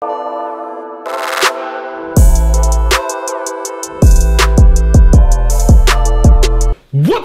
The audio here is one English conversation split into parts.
What's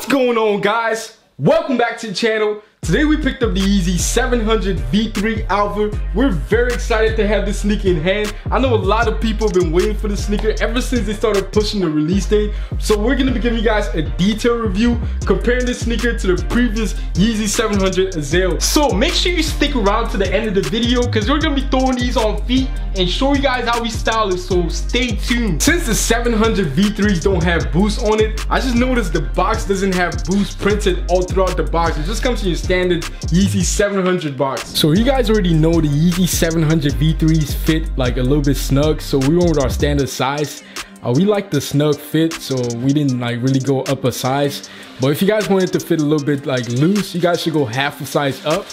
going on, guys? Welcome back to the channel. Today we picked up the Yeezy 700 V3 Alvah. We're very excited to have this sneaker in hand. I know a lot of people have been waiting for the sneaker ever since they started pushing the release date. So we're gonna be giving you guys a detailed review comparing this sneaker to the previous Yeezy 700 Azale. So make sure you stick around to the end of the video because we're gonna be throwing these on feet and show you guys how we style it, so stay tuned. Since the 700 V3s don't have boost on it, I just noticed the box doesn't have boost printed all throughout the box. It just comes in your standard Yeezy 700 box. So you guys already know the Yeezy 700 V3s fit like a little bit snug, so we went with our standard size. We like the snug fit, so we didn't like really go up a size. But if you guys wanted to fit a little bit like loose, you guys should go half a size up.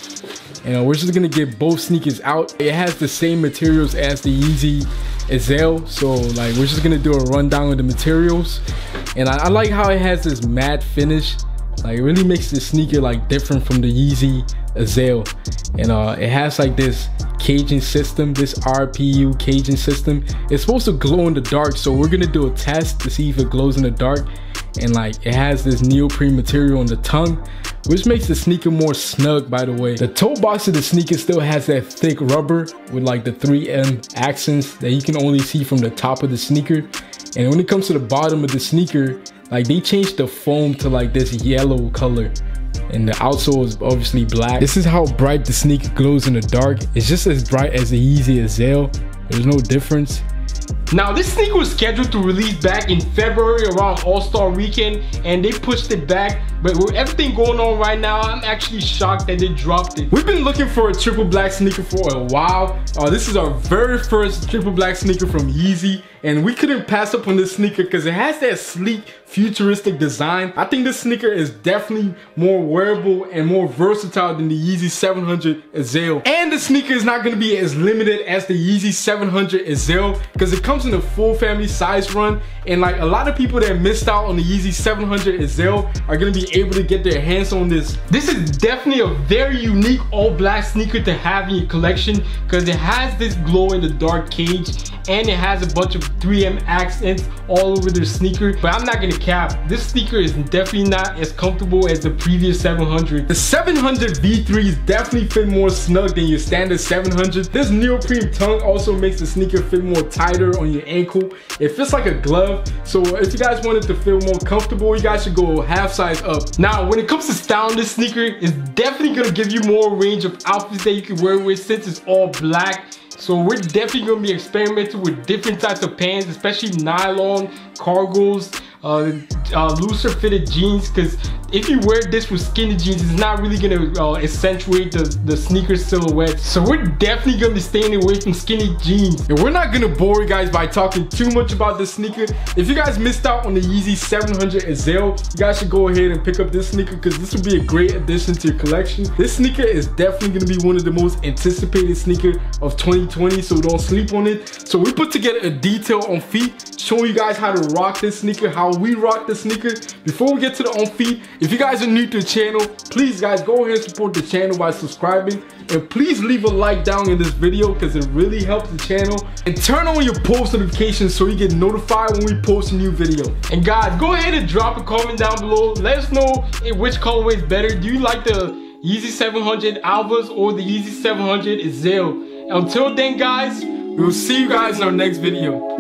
And we're just gonna get both sneakers out. It has the same materials as the Yeezy Azale, so like we're just gonna do a rundown of the materials. And I like how it has this matte finish. Like it really makes the sneaker like different from the Yeezy Azale. And it has like this caging system, this RPU caging system. It's supposed to glow in the dark, so we're gonna do a test to see if it glows in the dark. And like it has this neoprene material on the tongue, which makes the sneaker more snug, by the way. The toe box of the sneaker still has that thick rubber with like the 3M accents that you can only see from the top of the sneaker. And when it comes to the bottom of the sneaker, like they changed the foam to like this yellow color. And the outsole is obviously black. This is how bright the sneaker glows in the dark. It's just as bright as the Yeezy Azale. There's no difference. Now this sneaker was scheduled to release back in February around All-Star Weekend, and they pushed it back. But with everything going on right now, I'm actually shocked that they dropped it. We've been looking for a triple black sneaker for a while. This is our very first triple black sneaker from Yeezy, and we couldn't pass up on this sneaker because it has that sleek, futuristic design. I think this sneaker is definitely more wearable and more versatile than the Yeezy 700 Azale. And the sneaker is not going to be as limited as the Yeezy 700 Azale because it comes in a full family size run. And like a lot of people that missed out on the Yeezy 700 Azale are going to be able to get their hands on this. This is definitely a very unique all black sneaker to have in your collection because it has this glow in the dark cage and it has a bunch of 3M accents all over the sneaker. But I'm not gonna cap, this sneaker is definitely not as comfortable as the previous 700. The 700 V3s definitely fit more snug than your standard 700. This neoprene tongue also makes the sneaker fit more tighter on your ankle. It fits like a glove, so if you guys wanted to feel more comfortable, you guys should go half size up. Now when it comes to styling this sneaker, it's definitely gonna give you more range of outfits that you can wear with since it's all black. So we're definitely gonna be experimenting with different types of pants, especially nylon, cargos, looser fitted jeans, because if you wear this with skinny jeans, it's not really gonna accentuate the sneaker silhouette. So we're definitely gonna be staying away from skinny jeans. And we're not gonna bore you guys by talking too much about this sneaker. If you guys missed out on the Yeezy 700 Azale, you guys should go ahead and pick up this sneaker because this would be a great addition to your collection. This sneaker is definitely gonna be one of the most anticipated sneaker of 2020, so don't sleep on it. So we put together a detail on feet showing you guys how to rock this sneaker, how we rock the sneaker. Before we get to the on feet, if you guys are new to the channel, please guys go ahead and support the channel by subscribing, and please leave a like down in this video because it really helps the channel, and turn on your post notifications so you get notified when we post a new video. And guys, go ahead and drop a comment down below. Let us know which colorway is better. Do you like the Yeezy 700 Alvahs or the Yeezy 700 Azale? Until then guys, we'll see you guys in our next video.